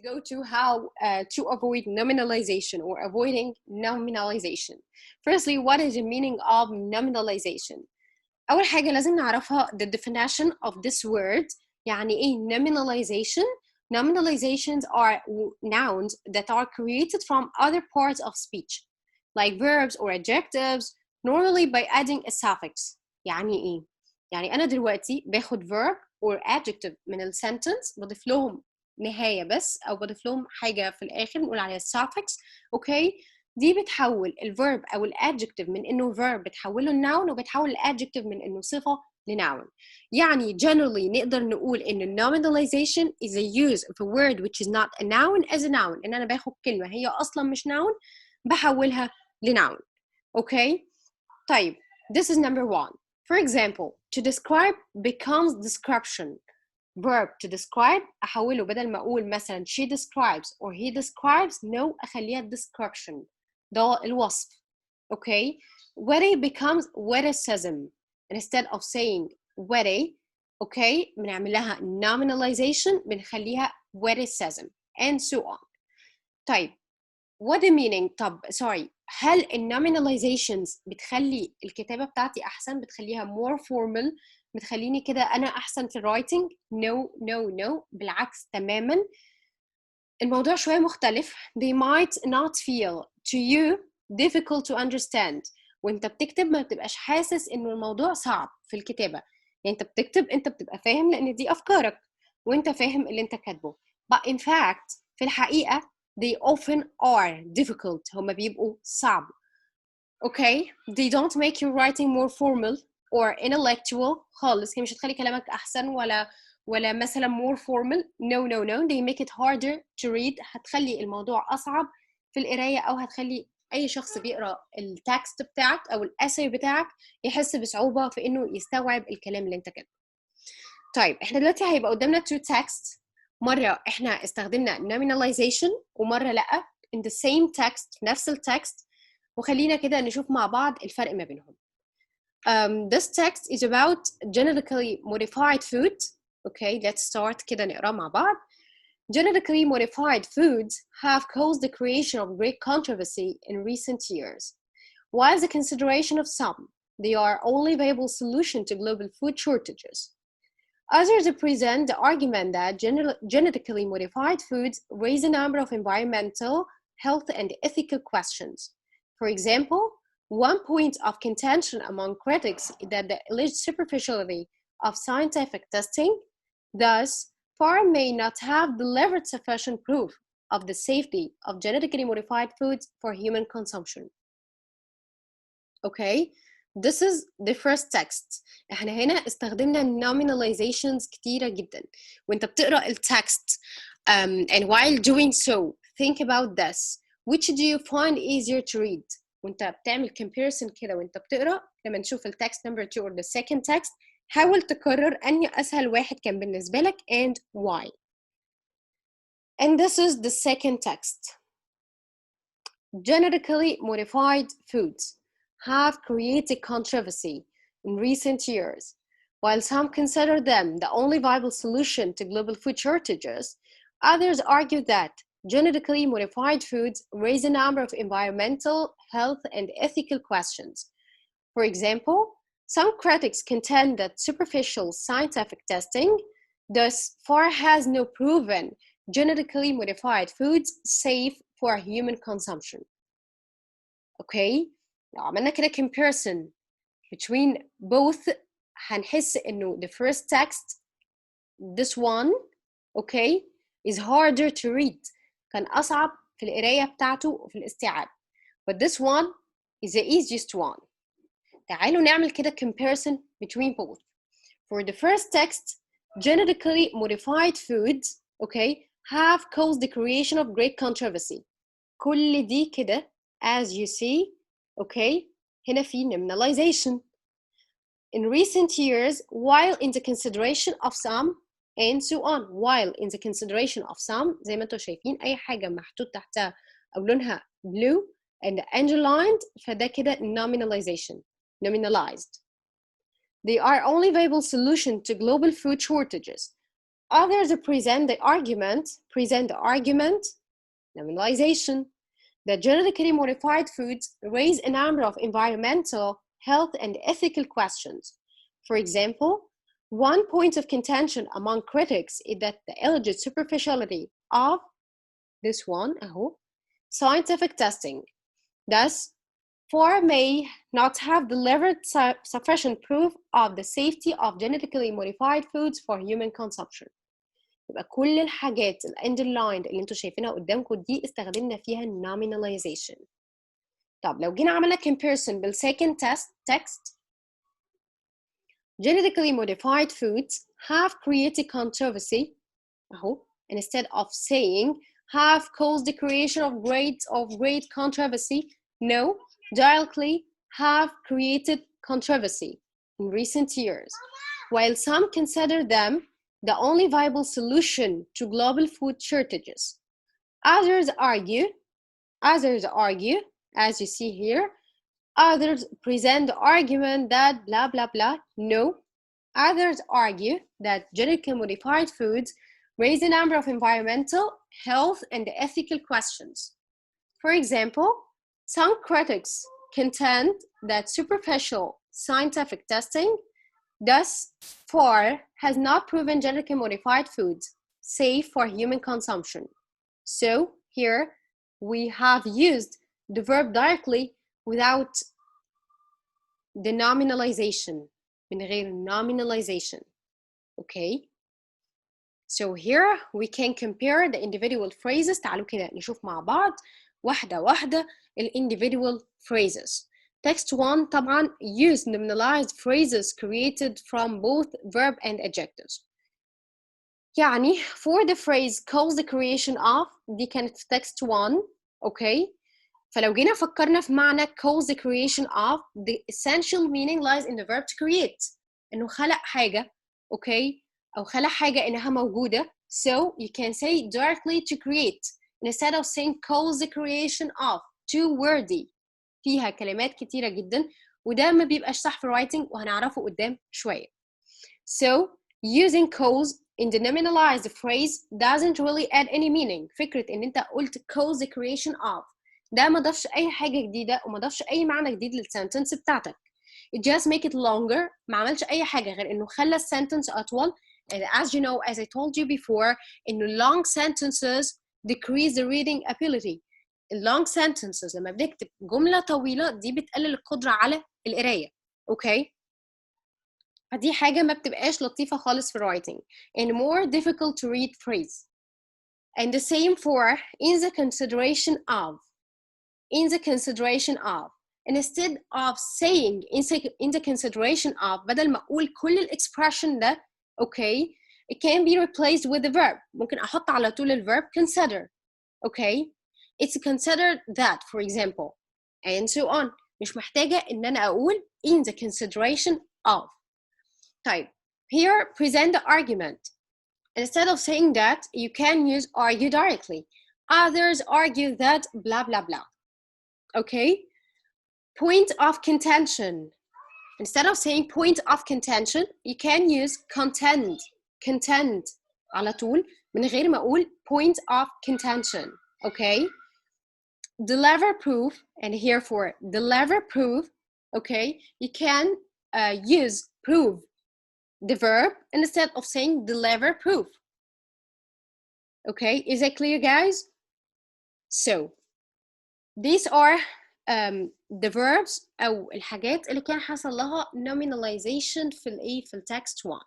go to how to avoid nominalization or avoiding nominalization. Firstly, what is the meaning of nominalization? أول حاجة لازم نعرفها the definition of this word. يعني إيه nominalization? Nominalizations are nouns that are created from other parts of speech, like verbs or adjectives, normally by adding a suffix. يعني إيه؟ يعني أنا دلوقتي باخد verb or adjective من ال sentence بضيف لهم نهاية بس أو بضيف لهم حاجة في الآخر نقول عليها suffix. أوكي؟ دي بتحول الفيرب او الادجكتيف من انه verb بتحوله لناون وبتحول الادجكتيف من انه صفه لناون. يعني generally نقدر نقول ان nominalization is a use of a word which is not a noun as a noun. ان انا باخد كلمه هي اصلا مش noun بحولها لناون. اوكي؟ طيب this is number one. For example, to describe becomes description. Verb to describe احوله بدل ما اقول مثلا she describes or he describes, no اخليها description. ده الوصف. okay. wording becomes wordism. instead of saying wording, okay, بنعمل لها nominalization بنخليها wordism and so on. طيب what the meaning؟ طب sorry، هل nominalizations بتخلي الكتابة بتاعتي أحسن؟ بتخليها more formal؟ بتخليني كده أنا أحسن في الرايتنج؟ no no no، بالعكس تماما. الموضوع شوية مختلف. they might not feel to you difficult to understand. وانت بتكتب ما بتبقاش حاسس انه الموضوع صعب في الكتابة. يعني انت بتكتب انت بتبقى فاهم لان دي افكارك وانت فاهم اللي انت كاتبه. but in fact في الحقيقة they often are difficult. هما بيبقوا صعب. okay. they don't make your writing more formal or intellectual خالص. هي مش هتخلي كلامك احسن ولا مثلا more formal. no no no, they make it harder to read. هتخلي الموضوع أصعب في القراية أو هتخلي أي شخص بيقرأ التكست بتاعك أو الأساي بتاعك يحس بصعوبة في إنه يستوعب الكلام اللي أنت كاتبه. طيب إحنا دلوقتي هيبقى قدامنا two texts. مرة إحنا استخدمنا nominalization ومرة لأ in the same text نفس التكست. وخلينا كده نشوف مع بعض الفرق ما بينهم. This text is about genetically modified food. Okay, let's start كده نقرأ مع بعض. Genetically modified foods have caused the creation of great controversy in recent years. While the consideration of some, they are only viable solution to global food shortages. Others present the argument that genetically modified foods raise a number of environmental, health, and ethical questions. For example, one point of contention among critics is that the alleged superficiality of scientific testing, thus far, may not have delivered sufficient proof of the safety of genetically modified foods for human consumption. Okay, this is the first text. احنا هنا استخدمنا nominalizations كتيرة جدا. وانت بتقرأ التكست and while doing so, think about this. Which do you find easier to read؟ وانت بتعمل comparison كده وانت بتقرأ لما نشوف التكست number 2 or the second text، حاول تقرر أنهي أسهل واحد كان بالنسبة لك and why. And this is the second text. Genetically modified foods have created controversy in recent years. While some consider them the only viable solution to global food shortages, others argue that genetically modified foods raise a number of environmental, health, and ethical questions. For example, some critics contend that superficial scientific testing thus far has no proven genetically modified foods safe for human consumption. Okay, لو عملنا كده comparison between both هنحس إنه the first text, this one, okay, is harder to read. كان أصعب في القراية بتاعته وفي الاستيعاب. But this one is the easiest one. تعالوا نعمل كده comparison between both. For the first text, genetically modified foods, okay, have caused the creation of great controversy. كل دي كده as you see, okay, هنا في nominalization. In recent years, while in the consideration of some and so on. While in the consideration of some زي ما انتم شايفين أي حاجة محطوط تحتها أو لونها blue and underlined فده كده nominalization. Nominalized. They are only viable solution to global food shortages. Others present the argument, nominalization, that genetically modified foods raise a number of environmental, health, and ethical questions. For example, one point of contention among critics is that the alleged superficiality of this one, scientific testing, thus, for may not have delivered sufficient proof of the safety of genetically modified foods for human consumption. يبقى كل الحاجات الاندرلايند اللي انتوا شايفينها قدامكم دي استخدمنا فيها nominalization. طب لو جينا عملنا comparison بالsecond text, genetically modified foods have created controversy instead of saying have caused the creation of great controversy, no, directly have created controversy in recent years. While some consider them the only viable solution to global food shortages, others argue, as you see here, others present the argument that blah blah blah, no, others argue that genetically modified foods raise a number of environmental, health, and ethical questions. For example, some critics contend that superficial scientific testing thus far has not proven genetically modified foods safe for human consumption. So here we have used the verb directly without the nominalization, من غير nominalization. Okay? So here we can compare the individual phrases. تعالوا كده نشوف مع بعض واحدة واحدة ال individual phrases. Text 1 طبعا use nominalized phrases created from both verb and adjectives. يعني for the phrase cause the creation of دي كانت في text 1. Okay? فلو جينا فكرنا في معنى cause the creation of, the essential meaning lies in the verb to create. إنه خلق حاجة. Okay? أو خلق حاجة إنها موجودة. So you can say directly to create instead of saying cause the creation of. Too wordy. فيها كلمات كتيرة جدا وده ما بيبقاش صح في writing وهنعرفه قدام شوية. So using cause in the nominalized phrase doesn't really add any meaning. فكرة إن أنت قلت cause the creation of ده ما ضافش أي حاجة جديدة وما ضافش أي معنى جديد للسنتنس بتاعتك. It just make it longer. ما عملش أي حاجة غير إنه خلى السنتنس أطول. And as you know, as I told you before, in long sentences decrease the reading ability. long sentences لما بنكتب جملة طويلة دي بتقلل القدرة على القراية. Okay? فدي حاجة ما بتبقاش لطيفة خالص في writing. And more difficult to read phrase. And the same for in the consideration of. In the consideration of. Instead of saying in the consideration of بدل ما أقول كل الexpression ده okay, it can be replaced with the verb. ممكن أحط على طول الverb consider. Okay? It's considered that, for example, and so on. مش محتاجة إن أنا أقول in the consideration of. طيب, here present the argument. Instead of saying that, you can use argue directly. Others argue that blah blah blah. Okay? Point of contention. Instead of saying point of contention, you can use contend على طول من غير ما أقول point of contention. Okay? Deliver proof, and here for deliver proof, okay, you can use prove, the verb, instead of saying deliver proof. Okay, is that clear, guys? So, these are the verbs أو الحاجات اللي كان حصل لها nominalization في text 1.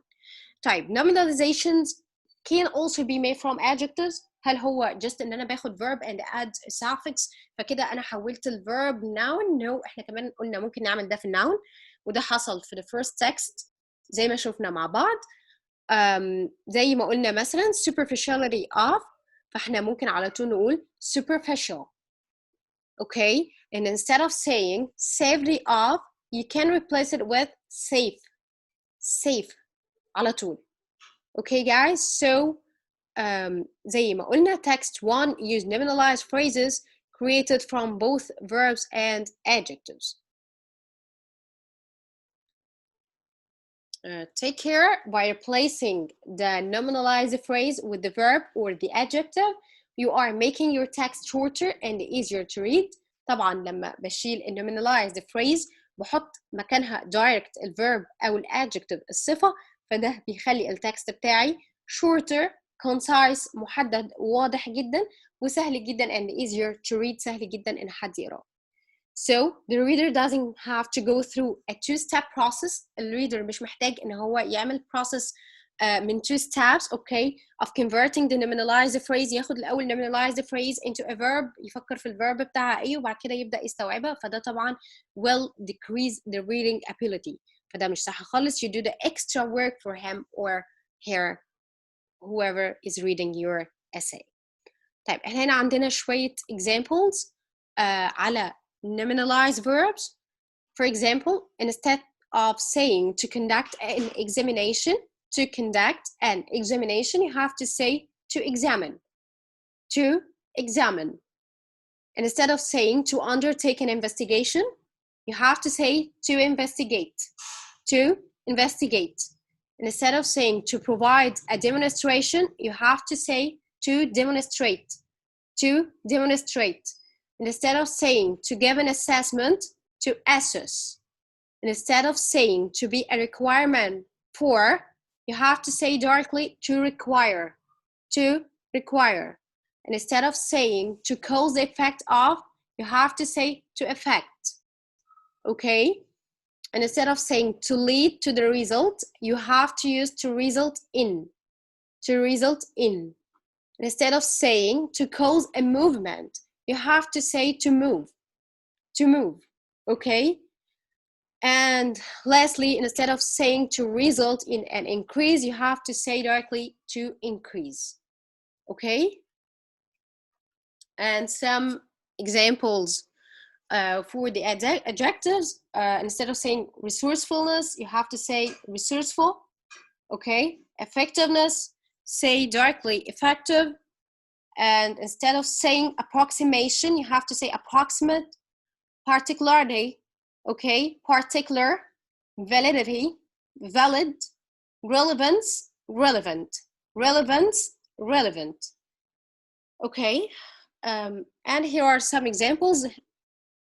طيب, nominalizations can also be made from adjectives. هل هو just إن أنا باخد verb and add a suffix فكده أنا حولت الverb noun؟ No, إحنا كمان قلنا ممكن نعمل ده في noun وده حصل في the first text زي ما شفنا مع بعض. زي ما قلنا مثلا superficiality of فإحنا ممكن على طول نقول superficial. Okay, and instead of saying safety of, you can replace it with safe على طول. Okay, guys, so زي ما قلنا text 1 use nominalized phrases created from both verbs and adjectives. Take care by replacing the nominalized phrase with the verb or the adjective. You are making your text shorter and easier to read. طبعا لما بشيل nominalized phrase بحط مكانها direct الverb أو adjective الصفة، فده بيخلي التكست بتاعي shorter, concise, محدد واضح جدا وسهل جدا and easier to read، سهل جدا إن حد يقراه. So the reader doesn't have to go through a two-step process. الreader مش محتاج إن هو يعمل process من two steps, okay, of converting the nominalized phrase. ياخد الأول nominalized phrase into a verb، يفكر في الverb بتاعها إيه وبعد كده يبدأ يستوعبها، فده طبعا will decrease the reading ability. فده مش صح خالص. You do the extra work for him or her, whoever is reading your essay. طيب احنا هنا عندنا شوية examples على nominalized verbs. For example, instead of saying to conduct an examination, you have to say to examine. To examine. Instead of saying to undertake an investigation, you have to say to investigate. To investigate. Instead of saying to provide a demonstration, you have to say to demonstrate. To demonstrate. Instead of saying to give an assessment, to assess. Instead of saying to be a requirement for, you have to say directly to require. To require. And instead of saying to cause the effect of, you have to say to effect. Okay? And instead of saying to lead to the result, you have to use to result in. To result in. And instead of saying to cause a movement, you have to say to move. To move. Okay? And lastly, instead of saying to result in an increase, you have to say directly to increase. Okay? And some examples for the adjectives. Instead of saying resourcefulness, you have to say resourceful. Okay? Effectiveness, say directly effective. And instead of saying approximation, you have to say approximate. Particularity, okay, particular. Validity, valid. Relevance, relevant. Relevance, relevant. Okay, and here are some examples.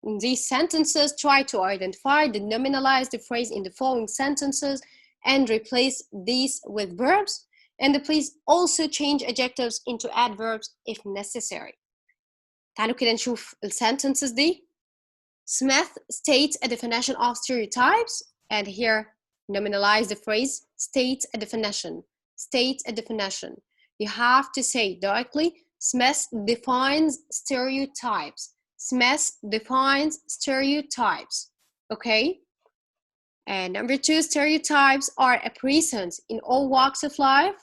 In these sentences, try to identify the nominalized phrase in the following sentences and replace these with verbs. And please also change adjectives into adverbs if necessary. تعالوا كده نشوف الsentences دي. Smith states a definition of stereotypes, and here nominalize the phrase states a definition. States a definition. You have to say directly, Smith defines stereotypes. Smith defines stereotypes. Okay? And number two, stereotypes are a presence in all walks of life.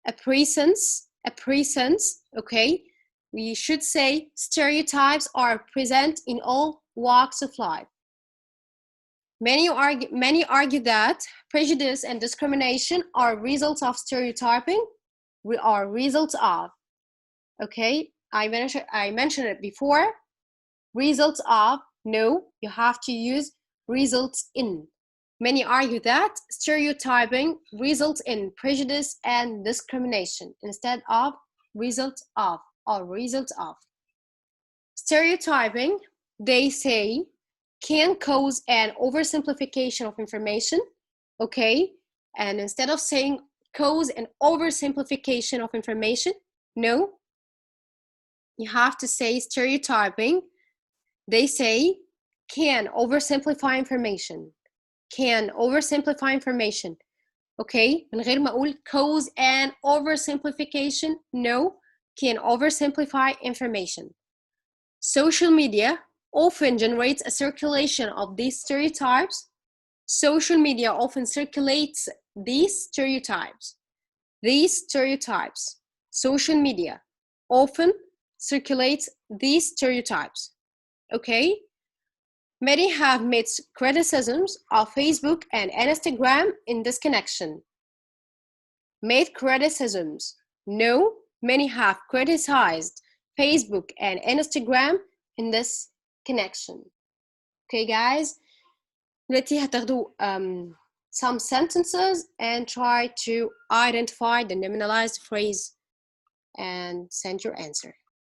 A presence, okay? We should say stereotypes are present in all walks of life. Many argue that prejudice and discrimination are results of stereotyping. We are results of. Okay, I mentioned it before. Results of, no, you have to use results in. Many argue that stereotyping results in prejudice and discrimination instead of results of or results of. Stereotyping, they say, can cause an oversimplification of information, okay? And instead of saying cause an oversimplification of information, no, you have to say stereotyping, they say, can oversimplify information. Can oversimplify information. Okay, من غير ما أقول cause an oversimplification, no, can oversimplify information. Social media often generates a circulation of these stereotypes. Social media often circulates these stereotypes. These stereotypes. Social media often circulates these stereotypes. Okay? Many have made criticisms of Facebook and Instagram in this connection. Made criticisms. No, many have criticized Facebook and Instagram in this connection. Okay, guys? دلوقتي هتاخدوا some sentences and try to identify the nominalized phrase and send your answer.